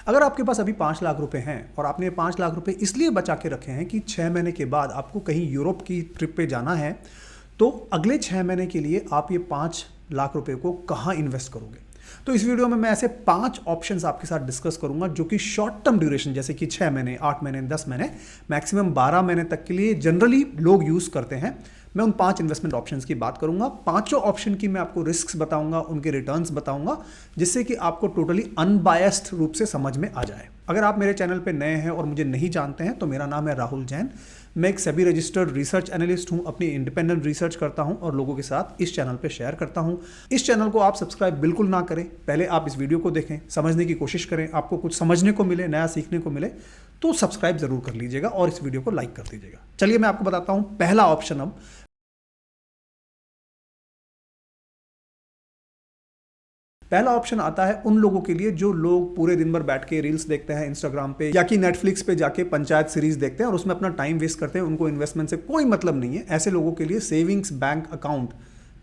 अगर आपके पास अभी 5 लाख रुपए हैं और आपने 5 लाख रुपए इसलिए बचा के रखे हैं कि 6 महीने के बाद आपको कहीं यूरोप की ट्रिप पे जाना है, तो अगले 6 महीने के लिए आप ये 5 लाख रुपए को कहाँ इन्वेस्ट करोगे? तो इस वीडियो में मैं ऐसे 5 ऑप्शंस आपके साथ डिस्कस करूंगा जो कि शॉर्ट टर्म ड्यूरेशन जैसे कि 6 महीने, 8 महीने, 10 महीने, मैक्सिमम 12 महीने तक के लिए जनरली लोग यूज करते हैं। मैं उन 5 इन्वेस्टमेंट ऑप्शंस की बात करूंगा। पांचों ऑप्शन की मैं आपको रिस्क्स बताऊंगा, उनके रिटर्न्स बताऊंगा, जिससे कि आपको टोटली अनबायस्ड रूप से समझ में आ जाए। अगर आप मेरे चैनल पे नए हैं और मुझे नहीं जानते हैं तो मेरा नाम है राहुल जैन। मैं एक सेबी रजिस्टर्ड रिसर्च एनालिस्ट हूं, अपनी इंडिपेंडेंट रिसर्च करता हूं और लोगों के साथ इस चैनल पे शेयर करता हूं। इस चैनल को आप सब्सक्राइब बिल्कुल ना करें, पहले आप इस वीडियो को देखें, समझने की कोशिश करें, आपको कुछ समझने को मिले, नया सीखने को मिले तो सब्सक्राइब जरूर कर लीजिएगा और इस वीडियो को लाइक कर दीजिएगा। चलिए मैं आपको बताता हूं पहला ऑप्शन। अब पहला ऑप्शन आता है उन लोगों के लिए जो लोग पूरे दिन भर बैठ के रील्स देखते हैं इंस्टाग्राम पे या कि नेटफ्लिक्स पे जाके पंचायत सीरीज देखते हैं और उसमें अपना टाइम वेस्ट करते हैं, उनको इन्वेस्टमेंट से कोई मतलब नहीं है। ऐसे लोगों के लिए savings bank account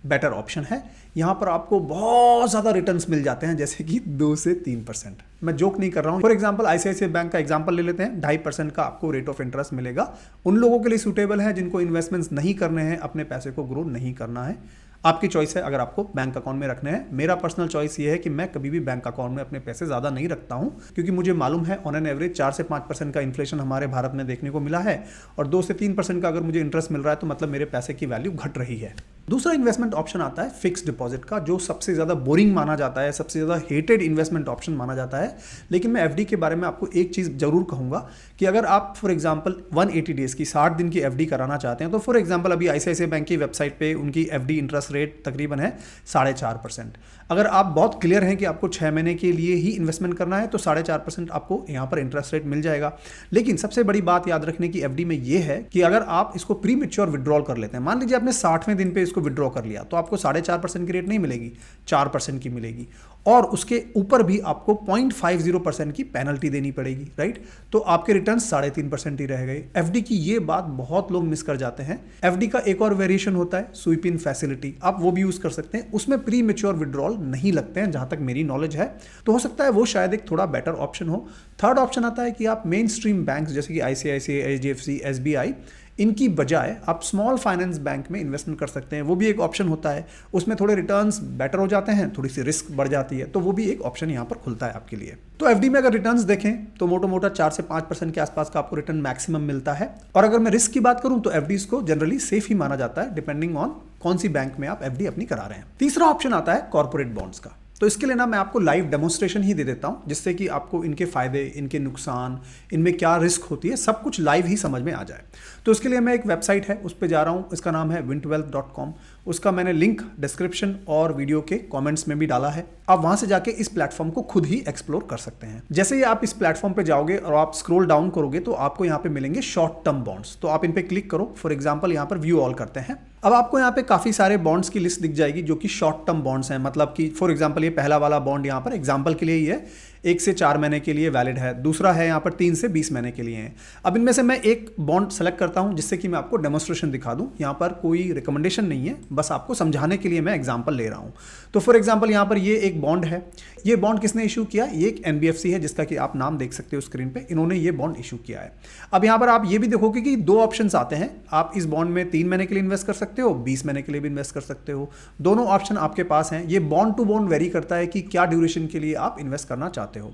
better option है। यहाँ पर आपको बहुत ज़्यादा रिटर्न्स मिल जाते हैं, जैसे कि 2 से 3%। मैं जोक नहीं कर रहा हूँ। फॉर एग्जांपल आईसीआईसीआई बैंक का एग्जांपल ले लेते हैं। 2.5% का आपको रेट ऑफ इंटरेस्ट मिलेगा। उन लोगों के लिए सूटेबल है जिनको इन्वेस्टमेंट्स नहीं करने हैं, अपने पैसे को ग्रो नहीं करना है। आपकी चॉइस है अगर आपको बैंक अकाउंट में रखने हैं। मेरा पर्सनल चॉइस ये है कि मैं कभी भी बैंक अकाउंट में अपने पैसे ज़्यादा नहीं रखता हूं, क्योंकि मुझे मालूम है ऑन एन एवरेज 4 से 5% का इन्फ्लेशन हमारे भारत में देखने को मिला है और 2 से 3% का अगर मुझे इंटरेस्ट मिल रहा है तो मतलब मेरे पैसे की वैल्यू घट रही है। दूसरा इन्वेस्टमेंट ऑप्शन आता है फिक्स डिपॉजिट का, जो सबसे ज़्यादा बोरिंग माना जाता है, सबसे ज़्यादा हेटेड इन्वेस्टमेंट ऑप्शन माना जाता है। लेकिन मैं एफडी के बारे में आपको एक चीज़ जरूर कहूँगा कि अगर आप फॉर एग्जाम्पल 180 डेज़ की 60 दिन की एफडी कराना चाहते हैं तो फॉर एग्जाम्पल अभी आईसीआईसीआई बैंक की वेबसाइट पर उनकी एफडी इंटरेस्ट रेट तकरीबन है 4.5%। अगर आप बहुत क्लियर हैं कि आपको 6 महीने के लिए ही इन्वेस्टमेंट करना है तो 4.5% आपको यहाँ पर इंटरेस्ट रेट मिल जाएगा। लेकिन सबसे बड़ी बात याद रखने की एफडी में ये है कि अगर आप इसको प्री मैच्योर विड्रॉल कर लेते हैं, मान लीजिए आपने 60वें दिन पे इसको विड्रॉ कर लिया, तो आपको 4.5% की रेट नहीं मिलेगी, 4% की मिलेगी और उसके ऊपर भी आपको 0.50% की पेनल्टी देनी पड़ेगी, राइट? तो आपके रिटर्न 3.5% ही रह गए। एफडी की ये बात बहुत लोग मिस कर जाते हैं। एफडी का एक और वेरिएशन होता है स्वीप इन फैसिलिटी, आप वो भी यूज कर सकते हैं। उसमें प्री मैच्योर विड्रॉल नहीं लगते हैं जहां तक मेरी नॉलेज है, तो हो सकता है वो शायद एक थोड़ा बेटर ऑप्शन हो। थर्ड ऑप्शन आता है कि आप मेन स्ट्रीम बैंक जैसे कि आईसीआईसीआई, एचडीएफसी, एसबीआई, इनकी बजाय आप स्मॉल फाइनेंस बैंक में इन्वेस्टमेंट कर सकते हैं। वो भी एक ऑप्शन होता है। उसमें थोड़े रिटर्न्स बेटर हो जाते हैं, थोड़ी सी रिस्क बढ़ जाती है, तो वो भी एक ऑप्शन यहाँ पर खुलता है आपके लिए। तो एफडी में अगर रिटर्न्स देखें तो मोटा 4 से 5% के आसपास का आपको रिटर्न मैक्सिमम मिलता है। और अगर मैं रिस्क की बात करूं तो एफडीज को जनरली सेफ ही माना जाता है, डिपेंडिंग ऑन कौन सी बैंक में आप एफडी अपनी करा रहे हैं। तीसरा ऑप्शन आता है कॉर्पोरेट बॉन्ड्स का। तो इसके लिए ना मैं आपको लाइव डेमोन्स्ट्रेशन ही दे देता हूं, जिससे कि आपको इनके फायदे, इनके नुकसान, इनमें क्या रिस्क होती है, सब कुछ लाइव ही समझ में आ जाए। तो इसके लिए मैं एक वेबसाइट है उस पर जा रहा हूं, इसका नाम है wintwealth.com। उसका मैंने लिंक डिस्क्रिप्शन और वीडियो के कमेंट्स में भी डाला है। आप वहां से जाके इस प्लेटफॉर्म को खुद ही एक्सप्लोर कर सकते हैं। जैसे ही आप इस प्लेटफॉर्म पे जाओगे और आप स्क्रॉल डाउन करोगे तो आपको यहाँ पे मिलेंगे शॉर्ट टर्म बॉन्ड्स। तो आप इन पे क्लिक करो। फॉर एग्जांपल यहाँ पर व्यू ऑल करते हैं। अब आपको यहाँ पे काफी सारे बॉन्ड्स की लिस्ट दिख जाएगी जो कि शॉर्ट टर्म बॉन्ड्स हैं। मतलब कि फॉर एग्जांपल ये पहला वाला बॉन्ड यहाँ पर एग्जांपल के लिए ही है, 1 से 4 महीने के लिए वैलिड है। दूसरा है यहाँ पर 3 से 20 महीने के लिए है। अब इनमें से मैं एक बॉन्ड सेलेक्ट करता हूँ जिससे कि मैं आपको डेमोन्स्ट्रेशन दिखा दूँ। यहाँ पर कोई रिकमेंडेशन नहीं है, बस आपको समझाने के लिए मैं एग्जांपल ले रहा हूँ। तो फॉर एग्जांपल यहाँ पर ये एक बॉन्ड है। ये बॉन्ड किसने इशू किया? ये एक एनबीएफसी है जिसका कि आप नाम देख सकते हो स्क्रीन पे। इन्होंने ये बॉन्ड इशू किया है। अब यहाँ पर आप ये भी देखोगे कि 2 ऑप्शंस आते हैं। आप इस बॉन्ड में 3 महीने के लिए इन्वेस्ट कर सकते हो, 20 महीने के लिए भी इन्वेस्ट कर सकते हो। दोनों ऑप्शन आपके पास हैं। ये बॉन्ड टू बॉन्ड वेरी करता है कि क्या ड्यूरेशन के लिए आप इन्वेस्ट करना चाहते हो।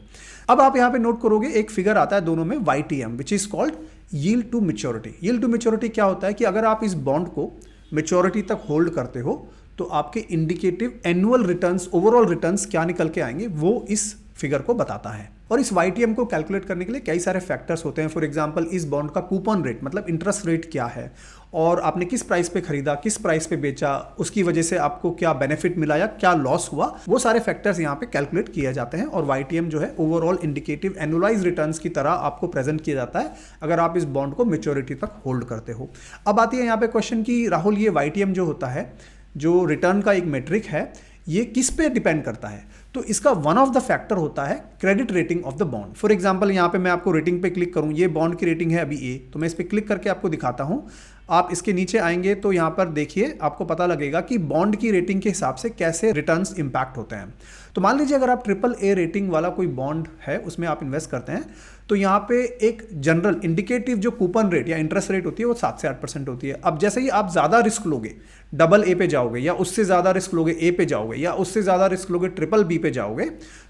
अब आप यहाँ पे नोट करोगे एक फिगर आता है दोनों में, YTM, which is called yield to maturity. Yield to maturity क्या होता है कि अगर आप इस बॉन्ड को मैच्योरिटी तक होल्ड करते हो तो आपके indicative annual returns, overall returns क्या निकल के आएंगे वो इस फिगर को बताता है। और इस YTM को कैलकुलेट करने के लिए कई सारे फैक्टर्स होते हैं। फॉर एग्जांपल इस बॉन्ड का कूपन रेट, मतलब इंटरेस्ट रेट क्या है, और आपने किस प्राइस पे खरीदा, किस प्राइस पे बेचा, उसकी वजह से आपको क्या बेनिफिट मिला या क्या लॉस हुआ, वो सारे फैक्टर्स यहाँ पे कैलकुलेट किए जाते हैं। और YTM जो है ओवरऑल इंडिकेटिव एनुअलाइज रिटर्न्स की तरह आपको प्रेजेंट किया जाता है अगर आप इस बॉन्ड को मैच्योरिटी तक होल्ड करते हो। अब आती है यहाँ पे क्वेश्चन कि राहुल ये YTM जो होता है, जो रिटर्न का एक मेट्रिक है, ये किस पे डिपेंड करता है? तो इसका वन ऑफ द फैक्टर होता है credit rating of the bond. For example यहाँ पे मैं आपको रेटिंग पे क्लिक करूँ, ये बॉन्ड की रेटिंग है अभी A, तो मैं इस पर क्लिक करके आपको दिखाता हूँ। आप इसके नीचे आएंगे तो यहाँ पर देखिए आपको पता लगेगा कि बॉन्ड की रेटिंग के हिसाब से कैसे रिटर्न्स इंपैक्ट होते हैं। तो मान लीजिए अगर आप ट्रिपल ए रेटिंग वाला कोई बॉन्ड है उसमें आप इन्वेस्ट करते हैं, तो यहाँ पे एक जनरल इंडिकेटिव जो कूपन रेट या इंटरेस्ट रेट होती है वो 7 से 8% होती है। अब जैसे ही आप ज़्यादा रिस्क लोगे, डबल ए पे जाओगे, या उससे ज़्यादा रिस्क लोगे ए पे जाओगे, या उससे ज़्यादा रिस्क लोगे ट्रिपल बी पे जाओगे,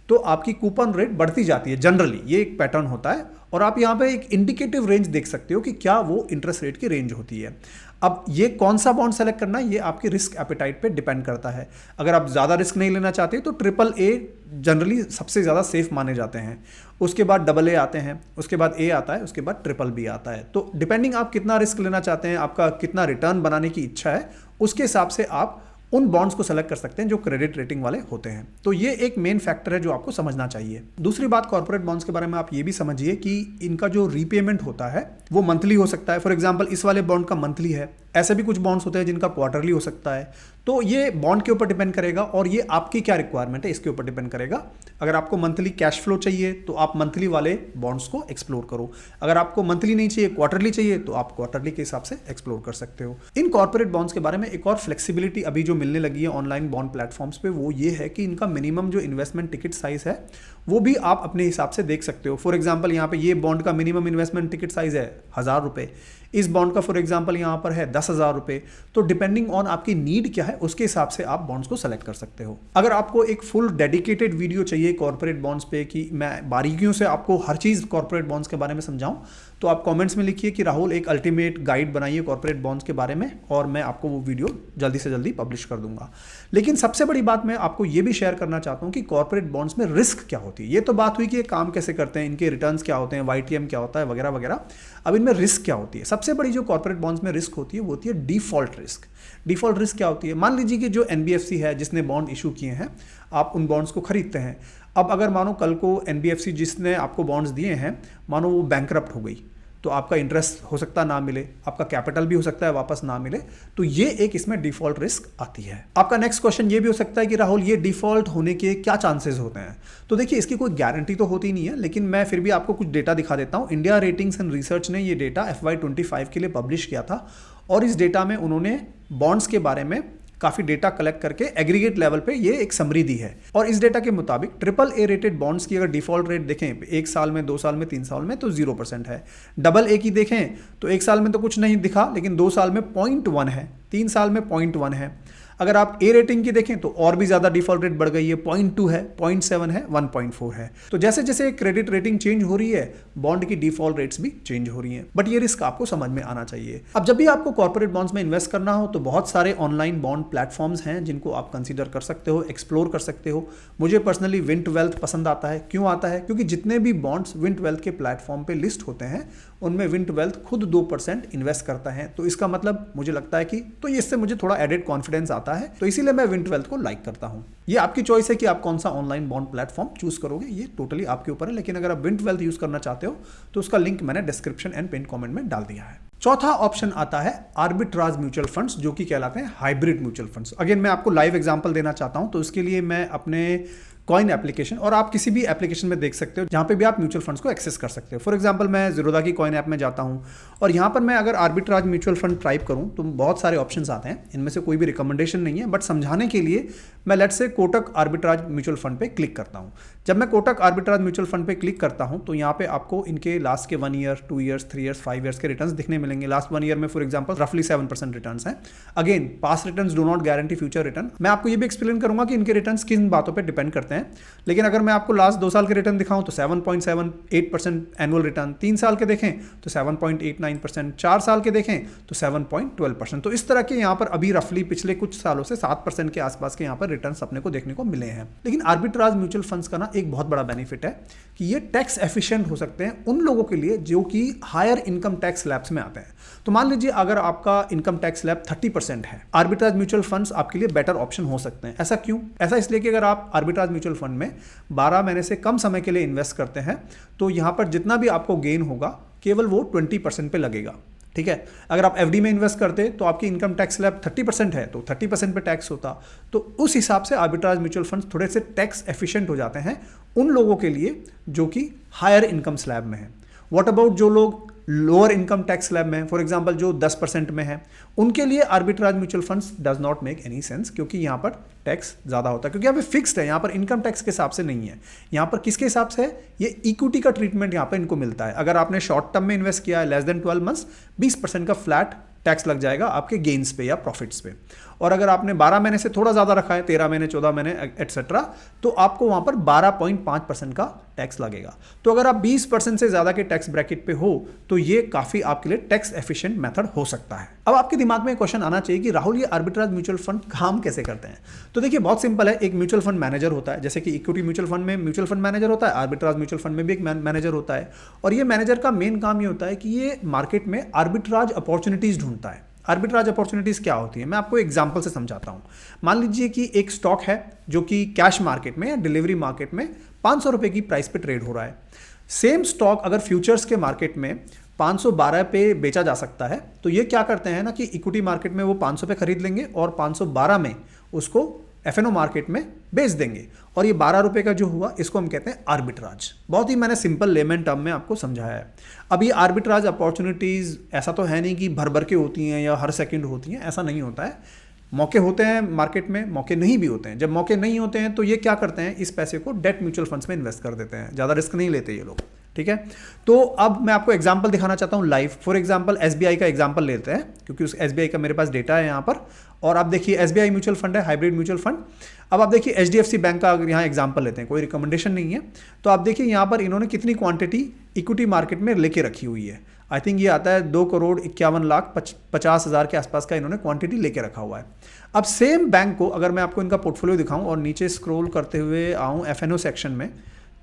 तो आपकी कूपन रेट बढ़ती जाती है जनरली। ये एक पैटर्न होता है और आप यहाँ पे एक इंडिकेटिव रेंज देख सकते हो कि क्या वो इंटरेस्ट रेट की रेंज होती है। अब ये कौन सा बॉन्ड सेलेक्ट करना है ये आपके रिस्क एपेटाइट पे डिपेंड करता है। अगर आप ज़्यादा रिस्क नहीं लेना चाहते तो ट्रिपल ए जनरली सबसे ज़्यादा सेफ माने जाते हैं, उसके बाद डबल ए आते हैं, उसके बाद ए आता है, उसके बाद ट्रिपल बी आता है। तो डिपेंडिंग आप कितना रिस्क लेना चाहते हैं, आपका कितना रिटर्न बनाने की इच्छा है, उसके हिसाब से आप उन बॉन्ड्स को सेलेक्ट कर सकते हैं जो क्रेडिट रेटिंग वाले होते हैं। तो ये एक मेन फैक्टर है जो आपको समझना चाहिए। दूसरी बात, कॉर्पोरेट बॉन्ड्स के बारे में आप ये भी समझिए कि इनका जो रीपेमेंट होता है वो मंथली हो सकता है। फॉर एग्जांपल इस वाले बॉन्ड का मंथली है, ऐसे भी कुछ बॉन्ड्स होते हैं जिनका क्वार्टरली हो सकता है। तो ये बॉन्ड के ऊपर डिपेंड करेगा और ये आपकी क्या रिक्वायरमेंट है इसके ऊपर डिपेंड करेगा। अगर आपको मंथली कैश फ्लो चाहिए तो आप मंथली वाले बॉन्ड्स को एक्सप्लोर करो, अगर आपको मंथली नहीं चाहिए, क्वार्टरली चाहिए, तो आप क्वार्टरली के हिसाब से एक्सप्लोर कर सकते हो। इन कॉर्पोरेट बॉन्ड्स के बारे में एक और फ्लेक्सिबिलिटी अभी जो मिलने लगी है ऑनलाइन बॉन्ड प्लेटफॉर्म्स पे, वो ये है कि इनका मिनिमम जो इन्वेस्टमेंट टिकट साइज है वो भी आप अपने हिसाब से देख सकते हो। फॉर एग्जांपल यहाँ पे ये बॉन्ड का मिनिमम इन्वेस्टमेंट टिकट साइज है 1000 रुपये, इस बॉन्ड का फॉर एग्जांपल यहाँ पर है 10,000 रुपये। तो डिपेंडिंग ऑन आपकी नीड क्या है उसके हिसाब से आप बॉन्ड्स को सेलेक्ट कर सकते हो। अगर आपको एक फुल डेडिकेटेड वीडियो चाहिए कॉर्पोरेट बॉन्ड्स पे कि मैं बारीकियों से आपको हर चीज़ कॉर्पोरेट बॉन्ड्स के बारे में समझाऊं, तो आप कमेंट्स में लिखिए कि राहुल एक अल्टीमेट गाइड बनाइए कॉर्पोरेट बॉन्ड्स के बारे में, और मैं आपको वो वीडियो जल्दी से जल्दी पब्लिश कर दूंगा। लेकिन सबसे बड़ी बात मैं आपको ये भी शेयर करना चाहता हूँ कि कॉर्पोरेट बॉन्ड्स में रिस्क क्या होती है। ये तो बात हुई कि ये काम कैसे करते हैं, इनके रिटर्न्स क्या होते हैं, YTM क्या होता है वगैरह वगैरह। अब इनमें रिस्क क्या होती है? सबसे बड़ी जो कॉर्पोरेट बॉन्ड्स में रिस्क होती है वो होती है डिफॉल्ट रिस्क। डिफॉल्ट रिस्क क्या होती है? मान लीजिए कि जो NBFC है जिसने बॉन्ड इशू किए हैं, आप उन बॉन्ड्स को खरीदते हैं। अब अगर मानो कल को NBFC जिसने आपको बॉन्ड्स दिए हैं, मानो वो बैंकरप्ट हो गई, तो आपका इंटरेस्ट हो सकता ना मिले, आपका कैपिटल भी हो सकता है वापस ना मिले। तो ये एक इसमें डिफॉल्ट रिस्क आती है। आपका नेक्स्ट क्वेश्चन ये भी हो सकता है कि राहुल ये डिफॉल्ट होने के क्या चांसेस होते हैं? तो देखिए इसकी कोई गारंटी तो होती नहीं है, लेकिन मैं फिर भी आपको कुछ डेटा दिखा देता हूँ। इंडिया रेटिंग्स एंड रिसर्च ने ये डेटा FY25 के लिए पब्लिश किया था और इस डेटा में उन्होंने बॉन्ड्स के बारे में काफ़ी डेटा कलेक्ट करके एग्रीगेट लेवल पे ये एक समरी दी है। और इस डेटा के मुताबिक ट्रिपल ए रेटेड बॉन्ड्स की अगर डिफॉल्ट रेट देखें 1 साल में, 2 साल में, 3 साल में, तो 0% है। डबल ए की देखें तो 1 साल में तो कुछ नहीं दिखा, लेकिन 2 साल में 0.1 है, 3 साल में 0.1 है। अगर आप ए रेटिंग की देखें तो और भी ज़्यादा डिफॉल्ट रेट बढ़ गई है, 0.2 है, 0.7 है, 1.4 है। तो जैसे जैसे क्रेडिट रेटिंग चेंज हो रही है, बॉन्ड की डिफॉल्ट रेट्स भी चेंज हो रही हैं। बट ये रिस्क आपको समझ में आना चाहिए। अब जब भी आपको कॉर्पोरेट बॉन्ड्स में इन्वेस्ट करना हो तो बहुत सारे ऑनलाइन बॉन्ड प्लेटफॉर्म्स हैं जिनको आप कंसीडर कर सकते हो, एक्सप्लोर कर सकते हो। मुझे पर्सनली विंट वेल्थ पसंद आता है। क्यों आता है? क्योंकि जितने भी बॉन्ड्स विंट वेल्थ के प्लेटफॉर्म पे लिस्ट होते हैं उनमें विंट वेल्थ खुद 2% इन्वेस्ट करता है। तो इसका मतलब मुझे लगता है कि तो इससे मुझे थोड़ा एडेड कॉन्फिडेंस आता है, तो इसीलिए मैं विंट वेल्थ को लाइक करता हूं। ये आपकी चॉइस है कि आप कौन सा ऑनलाइन बॉन्ड प्लेटफॉर्म चूज करोगे, ये टोटली आपके ऊपर है। लेकिन अगर आप विंट वेल्थ यूज करना चाहते हो तो उसका लिंक मैंने डिस्क्रिप्शन एंड पिन कमेंट में डाल दिया है। चौथा ऑप्शन आता है आर्बिट्राज म्यूचुअल फंड्स, जो कि कहलाते हैं हाइब्रिड म्यूचुअल फंड्स। अगेन मैं आपको लाइव एग्जांपल देना चाहता हूं, तो इसके लिए मैं अपने कॉइन एप्लीकेशन, और आप किसी भी एप्लीकेशन में देख सकते हो जहाँ पे भी आप म्यूचुअल फंड्स को एक्सेस कर सकते हो। फॉर एग्जांपल मैं ज़ीरोधा की कॉइन ऐप में जाता हूँ और यहाँ पर मैं अगर आर्बिट्राज म्यूचुअल फंड टाइप करूँ तो बहुत सारे ऑप्शंस आते हैं। इनमें से कोई भी रिकमेंडेशन नहीं है, बट समझाने के लिए मैं let's say Kotak arbitrage mutual fund पे क्लिक करता हूँ। जब मैं कोटक आर्बिट्राज म्यूचुअल फंड पे क्लिक करता हूँ तो यहाँ पे आपको इनके लास्ट के 1 ईयर, 2 ईयर्स, 3 ईयर्स, 5 ईयर्स के रिटर्न्स दिखने मिलेंगे। लास्ट 1 ईयर में फॉर एग्जांपल रफली 7% रिटर्न्स हैं। Again past returns do not guarantee future return. मैं आपको ये भी एक्सप्लेन करूंगा कि इनके रिटर्न्स किन बातों पर डिपेंड करते हैं। लेकिन अगर मैं आपको लास्ट 2 साल के रिटर्न दिखाऊं तो 7.78% एनुअल रिटर्न, 3 साल के देखें तो 7.89%, 4 साल के देखें तो 7.12%। तो इस तरह के यहाँ पर अभी रफली पिछले कुछ सालों से 7% के आसपास के यहाँ पर रिटर्न्स अपने को देखने को मिले हैं। लेकिन आर्बिट्राज म्यूचुअल फंड्स का ना एक बहुत बड़ा बेनिफिट है कि ये टैक्स एफिशिएंट हो सकते हैं उन लोगों के लिए जो कि हायर इनकम टैक्स स्लैब्स में आते हैं। तो मान लीजिए अगर आपका इनकम टैक्स स्लैब 30% है, आर्बिट्राज म्यूचुअल फंड्स आपके लिए बेटर ऑप्शन हो सकते हैं। ऐसा क्यों? ऐसा इसलिए कि अगर आप आर्बिट्राज म्यूचुअल फंड में 12 महीने से कम समय के लिए इन्वेस्ट करते हैं तो यहाँ पर जितना भी आपको गेन होगा केवल वो 20% पे लगेगा। ठीक है, अगर आप एफडी में इन्वेस्ट करते तो आपकी इनकम टैक्स स्लैब 30% है तो 30% पे टैक्स होता। तो उस हिसाब से आर्बिट्राज म्यूचुअल फंड्स थोड़े से टैक्स एफिशिएंट हो जाते हैं उन लोगों के लिए जो कि हायर इनकम स्लैब में है। व्हाट अबाउट जो लोग लोअर इनकम टैक्स स्लैब में, फॉर एग्जांपल जो 10% में है, उनके लिए arbitrage mutual funds does not make any sense, क्योंकि यहाँ पर टैक्स ज़्यादा होता है, क्योंकि यहाँ पे फिक्स्ड है, यहाँ पर इनकम टैक्स के हिसाब से नहीं है। यहाँ पर किसके हिसाब से है, ये इक्विटी का ट्रीटमेंट यहाँ पर इनको मिलता है। अगर आपने शॉर्ट टर्म में इन्वेस्ट किया है लेस देन 12 मंथ्स, 20% का फ्लैट टैक्स लग जाएगा आपके गेन्स पे या प्रॉफिट्स पे। और अगर आपने 12 महीने से थोड़ा ज़्यादा रखा है, 13 महीने, 14 महीने एटसेट्रा, तो आपको वहाँ पर 12.5% का टैक्स लगेगा। तो अगर आप 20% से ज़्यादा के टैक्स ब्रैकेट पे हो तो ये काफ़ी आपके लिए टैक्स एफिशिएंट मेथड हो सकता है। अब आपके दिमाग में क्वेश्चन आना चाहिए कि राहुल ये आर्बिट्राज म्यूचुअल फंड काम कैसे करते हैं। तो देखिए बहुत सिंपल है, एक म्यूचुअल फंड मैनेजर होता है, जैसे कि इक्विटी म्यूचुअल फंड में म्यूचुअल फंड मैनेजर होता है, आर्बिट्राज म्यूचुअल फंड में भी एक मैनेजर होता है। और ये मैनेजर का मेन काम ये होता है कि ये मार्केट में आर्बिट्राज अपॉर्चुनिटीज ढूंढता है। आर्बिट्राज अपॉर्चुनिटीज क्या होती है, मैं आपको एग्जांपल से समझाता हूं। मान लीजिए कि एक स्टॉक है जो कि कैश मार्केट में या डिलीवरी मार्केट में 500 रुपए की प्राइस पे ट्रेड हो रहा है। सेम स्टॉक अगर फ्यूचर्स के मार्केट में 512 पे बेचा जा सकता है, तो ये क्या करते हैं ना कि इक्विटी मार्केट में वो 500 पे खरीद लेंगे और 512 में उसको एफएनओ मार्केट में बेच देंगे, और ये 12 रुपए का जो हुआ इसको हम कहते हैं आर्बिट्राज। बहुत ही मैंने सिंपल लेमन टर्म में आपको समझाया है। अब ये आर्बिट्राज अपॉर्चुनिटीज़ ऐसा तो है नहीं कि भर भर के होती हैं या हर सेकंड होती हैं, ऐसा नहीं होता है। मौके होते हैं मार्केट में, मौके नहीं भी होते हैं। जब मौके नहीं होते हैं तो ये क्या करते हैं, इस पैसे को डेट म्यूचुअल फंड्स में इन्वेस्ट कर देते हैं, ज़्यादा रिस्क नहीं लेते ये लोग, ठीक है। तो अब मैं आपको एग्जांपल दिखाना चाहता हूँ लाइव। फॉर एग्जांपल एसबीआई का एग्जांपल लेते हैं, क्योंकि उस एसबीआई का मेरे पास डेटा है यहाँ पर। और आप देखिए एसबीआई म्यूचुअल फंड है, हाइब्रिड म्यूचुअल फंड। अब आप देखिए एचडीएफसी बैंक का अगर यहाँ एग्जांपल लेते हैं, कोई रिकमेंडेशन नहीं है, तो आप देखिए यहाँ पर इन्होंने कितनी क्वांटिटी इक्विटी मार्केट में लेके रखी हुई है। आई थिंक ये आता है 2,51,50,000 के आसपास का इन्होंने क्वांटिटी लेके रखा हुआ है। अब सेम बैंक को अगर मैं आपको इनका पोर्टफोलियो दिखाऊं और नीचे स्क्रॉल करते हुए आऊँ एफएनओ सेक्शन में,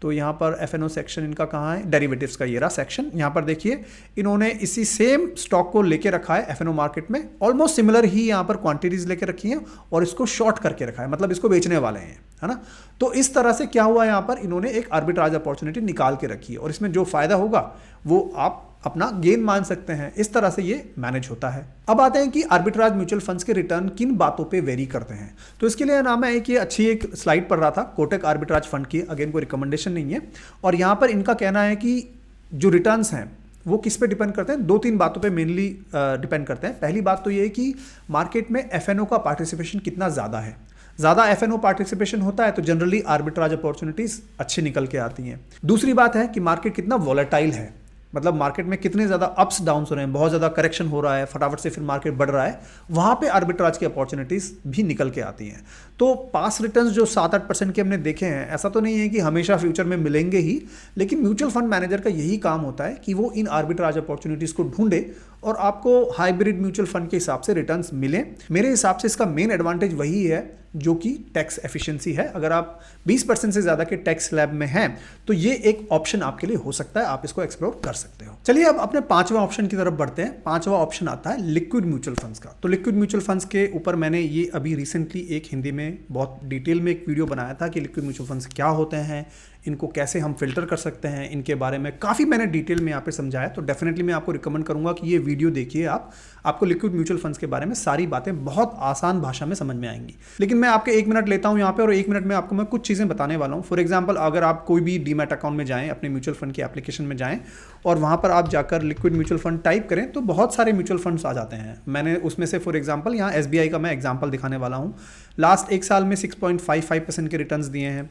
तो यहाँ पर एफएनओ सेक्शन इनका कहाँ है, डेरिवेटिव्स का ये रहा सेक्शन। यहाँ पर देखिए इन्होंने इसी सेम स्टॉक को लेके रखा है एफएनओ मार्केट में, ऑलमोस्ट सिमिलर ही यहाँ पर क्वांटिटीज लेके रखी हैं और इसको शॉर्ट करके रखा है, मतलब इसको बेचने वाले हैं, है ना। तो इस तरह से क्या हुआ, यहाँ पर इन्होंने एक आर्बिट्राज अपॉर्चुनिटी निकाल के रखी है और इसमें जो फायदा होगा वो आप अपना गेन मान सकते हैं। इस तरह से ये मैनेज होता है। अब आते हैं कि आर्बिट्राज म्यूचुअल फंड्स के रिटर्न किन बातों पे वेरी करते हैं। तो इसके लिए नाम है कि अच्छी एक स्लाइड पढ़ रहा था कोटक आर्बिट्राज फंड की, अगेन कोई रिकमेंडेशन नहीं है। और यहाँ पर इनका कहना है कि जो रिटर्न्स हैं वो किस पे डिपेंड करते हैं, 2-3 बातों पे मेनली डिपेंड करते हैं। पहली बात तो ये है कि मार्केट में एफएनओ का पार्टिसिपेशन कितना ज़्यादा है। ज़्यादा एफएनओ पार्टिसिपेशन होता है तो जनरली आर्बिट्राज अपॉर्चुनिटीज़ अच्छी निकल के आती हैं। दूसरी बात है कि मार्केट कितना वॉलेटाइल है, मतलब मार्केट में कितने ज़्यादा अप्स डाउन्स हो रहे हैं, बहुत ज़्यादा करेक्शन हो रहा है, फटाफट से फिर मार्केट बढ़ रहा है, वहाँ पे आर्बिट्राज की अपॉर्चुनिटीज़ भी निकल के आती हैं। तो पास रिटर्न्स जो 7-8% के हमने देखे हैं, ऐसा तो नहीं है कि हमेशा फ्यूचर में मिलेंगे ही, लेकिन म्यूचुअल फंड मैनेजर का यही काम होता है कि वो इन आर्बिट्राज अपॉर्चुनिटीज़ को ढूंढे और आपको हाइब्रिड म्यूचुअल फंड के हिसाब से रिटर्न्स मिले। मेरे हिसाब से इसका मेन एडवांटेज वही है जो कि टैक्स एफिशिएंसी है। अगर आप 20% से ज़्यादा के टैक्स स्लैब में हैं तो ये एक ऑप्शन आपके लिए हो सकता है, आप इसको एक्सप्लोर कर सकते हो। चलिए अब अपने 5वां ऑप्शन की तरफ बढ़ते हैं। 5वां ऑप्शन आता है लिक्विड म्यूचुअल फंड्स का। तो लिक्विड म्यूचुअल फंड्स के ऊपर मैंने ये अभी रिसेंटली एक हिंदी में बहुत डिटेल में एक वीडियो बनाया था कि लिक्विड म्यूचुअल फंड्स क्या होते हैं, इनको कैसे हम फिल्टर कर सकते हैं, इनके बारे में काफ़ी मैंने डिटेल में यहाँ पे समझाया। तो डेफिनेटली मैं आपको रिकमेंड करूँगा कि ये वीडियो देखिए आपको लिक्विड म्यूचुअल फंड्स के बारे में सारी बातें बहुत आसान भाषा में समझ में आएंगी। लेकिन मैं आपके 1 मिनट लेता हूँ यहाँ पे और 1 मिनट में आपको मैं कुछ चीज़ें बताने वाला हूँ। फॉर एग्जाम्पल अगर आप कोई भी डीमैट अकाउंट में जाएँ, अपने म्यूचुअल फंड की एप्लीकेशन में जाएँ और वहाँ पर आप जाकर लिक्विड म्यूचुअल फंड टाइप करें तो बहुत सारे म्यूचुअल फंड्स आ जाते हैं। मैंने उसमें से फॉर एग्जाम्पल यहाँ एसबीआई का मैं एग्जाम्पल दिखाने वाला हूँ। लास्ट 1 साल में 6.55% के रिटर्न्स दिए हैं।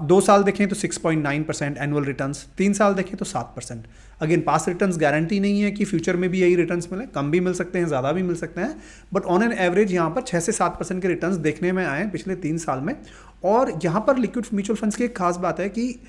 2 साल देखें तो 6.9% एनुअल रिटर्न्स, 3 साल देखें तो 7%। अगेन पास रिटर्न्स गारंटी नहीं है कि फ्यूचर में भी यही रिटर्न्स मिले, कम भी मिल सकते हैं, ज़्यादा भी मिल सकते हैं, बट ऑन एन एवरेज यहाँ पर 6 से 7% के रिटर्न्स देखने में आए पिछले 3 साल में। और यहाँ पर लिक्विड म्यूचुअल फंड्स की एक खास बात है कि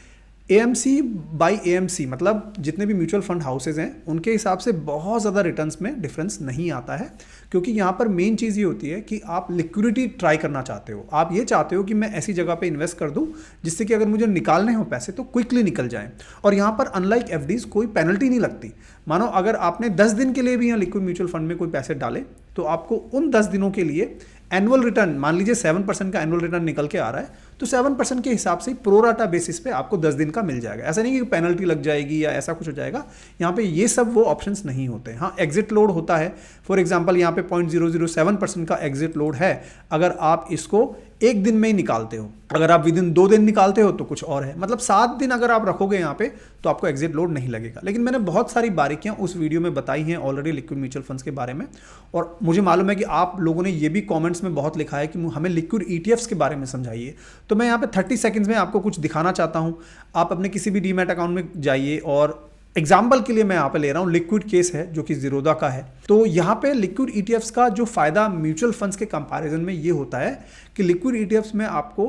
AMC बाई AMC मतलब जितने भी म्यूचुअल फंड हाउसेज हैं उनके हिसाब से बहुत ज़्यादा रिटर्न्स में डिफरेंस नहीं आता है, क्योंकि यहाँ पर मेन चीज़ ये होती है कि आप लिक्विडिटी ट्राई करना चाहते हो। आप ये चाहते हो कि मैं ऐसी जगह पे इन्वेस्ट कर दूँ जिससे कि अगर मुझे निकालने हो पैसे तो क्विकली निकल जाएं। और यहाँ पर अनलाइक FDs कोई पेनल्टी नहीं लगती। मानो अगर आपने 10 दिन के लिए भी यहाँ लिक्विड म्यूचुअल फंड में कोई पैसे डाले तो आपको उन 10 दिनों के लिए एनुअल रिटर्न, मान लीजिए 7% का एनुअल रिटर्न निकल के आ रहा है तो 7% के हिसाब से प्रोराटा बेसिस पे आपको 10 दिन का मिल जाएगा। ऐसा नहीं कि पेनल्टी लग जाएगी या ऐसा कुछ हो जाएगा। यहाँ पे ये सब वो ऑप्शंस नहीं होते। हाँ, एग्जिट लोड होता है। फॉर एग्जांपल यहाँ पे 0.007% का एग्जिट लोड है। अगर आप इसको एक दिन में ही निकालते हो, अगर आप विदिन 2 दिन निकालते हो तो कुछ और है। मतलब 7 दिन अगर आप रखोगे यहाँ पे तो आपको एग्जिट लोड नहीं लगेगा। लेकिन मैंने बहुत सारी बारीकियां उस वीडियो में बताई हैं ऑलरेडी लिक्विड म्यूचुअल फंड्स के बारे में, और मुझे मालूम है कि आप लोगों ने ये भी कमेंट्स में बहुत लिखा है कि हमें लिक्विड ईटीएफ्स के बारे में समझाइए। तो मैं यहाँ पे 30 सेकंड्स में आपको कुछ दिखाना चाहता हूँ। आप अपने किसी भी डीमैट अकाउंट में जाइए, और एग्जाम्पल के लिए मैं यहाँ पे ले रहा हूँ लिक्विड केस है जो कि जीरोधा का है। तो यहाँ पे लिक्विड ईटीएफ्स का जो फायदा म्यूचुअल फंड्स के कंपैरिजन में ये होता है कि लिक्विड ईटीएफ्स में आपको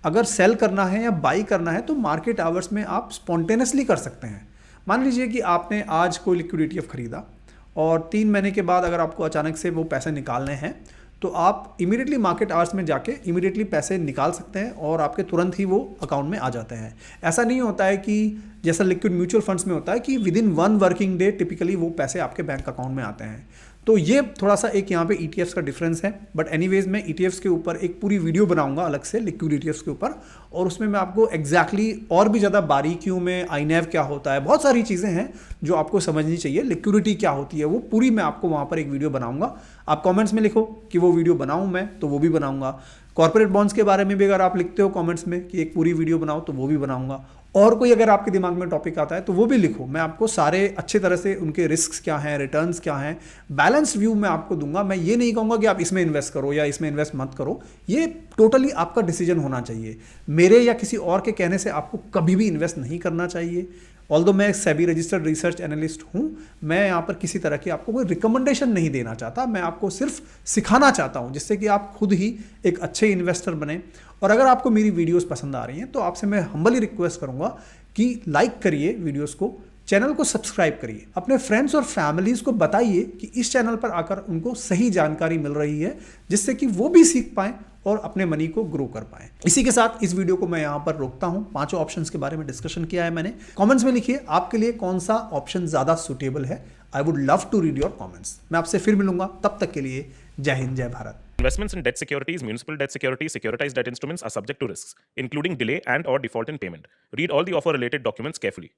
अगर सेल करना है या बाई करना है तो मार्केट आवर्स में आप स्पॉन्टेनियसली कर सकते हैं। मान लीजिए कि आपने आज कोई लिक्विड ईटीएफ खरीदा और 3 महीने के बाद अगर आपको अचानक से वो पैसे निकालने हैं तो आप इमीडिएटली मार्केट आवर्स में जाके इमीडिएटली पैसे निकाल सकते हैं और आपके तुरंत ही वो अकाउंट में आ जाते हैं। ऐसा नहीं होता है कि जैसा लिक्विड म्यूचुअल फंड्स में होता है कि विदिन 1 वर्किंग डे टिपिकली वो पैसे आपके बैंक अकाउंट में आते हैं। तो ये थोड़ा सा एक यहाँ पे ETFs का डिफरेंस है। बट एनीवेज मैं ETFs के ऊपर एक पूरी वीडियो बनाऊंगा अलग से लिक्विड ETFs के ऊपर, और उसमें मैं आपको एग्जैक्टली और भी ज़्यादा बारीकियों में INAV क्या होता है, बहुत सारी चीज़ें हैं जो आपको समझनी चाहिए, लिक्विडिटी क्या होती है, वो पूरी मैं आपको वहाँ पर एक वीडियो बनाऊंगा। आप कॉमेंट्स में लिखो कि वो वीडियो बनाऊँ मैं, तो वो भी बनाऊंगा। कॉर्पोरेट बॉन्ड्स के बारे में भी अगर आप लिखते हो कमेंट्स में कि एक पूरी वीडियो बनाओ तो वो भी बनाऊंगा। और कोई अगर आपके दिमाग में टॉपिक आता है तो वो भी लिखो, मैं आपको सारे अच्छे तरह से उनके रिस्क क्या हैं, रिटर्न्स क्या हैं, बैलेंस व्यू मैं आपको दूंगा। मैं ये नहीं कहूँगा कि आप इसमें इन्वेस्ट करो या इसमें इन्वेस्ट मत करो, ये टोटली आपका डिसीजन होना चाहिए। मेरे या किसी और के कहने से आपको कभी भी इन्वेस्ट नहीं करना चाहिए। ऑल्दो मैं सेबी रजिस्टर्ड रिसर्च एनालिस्ट हूँ, मैं यहाँ पर किसी तरह की आपको कोई रिकमेंडेशन नहीं देना चाहता, मैं आपको सिर्फ सिखाना चाहता हूँ जिससे कि आप खुद ही एक अच्छे इन्वेस्टर बने। और अगर आपको मेरी वीडियोस पसंद आ रही हैं तो आपसे मैं हम्बली रिक्वेस्ट करूँगा कि लाइक करिए वीडियोस को, चैनल को सब्सक्राइब करिए, अपने फ्रेंड्स और फैमिलीज़ को बताइए कि इस चैनल पर आकर उनको सही जानकारी मिल रही है जिससे कि वो भी सीख पाएँ और अपने मनी को ग्रो कर पाएं। इसी के साथ इस वीडियो को मैं यहां पर रोकता हूं। 5 ऑप्शंस के बारे में डिस्कशन किया है मैंने। कमेंट्स में लिखिए आपके लिए कौन सा ऑप्शन ज्यादा सुटेबल है। I would love to read your comments. मैं आपसे फिर मिलूंगा, तब तक के लिए जय हिंद, जय Bharat. Investments in debt securities, municipal debt securities, securitized debt instruments are subject to risks, including delay and/or default in payment. Read all the offer-related documents carefully.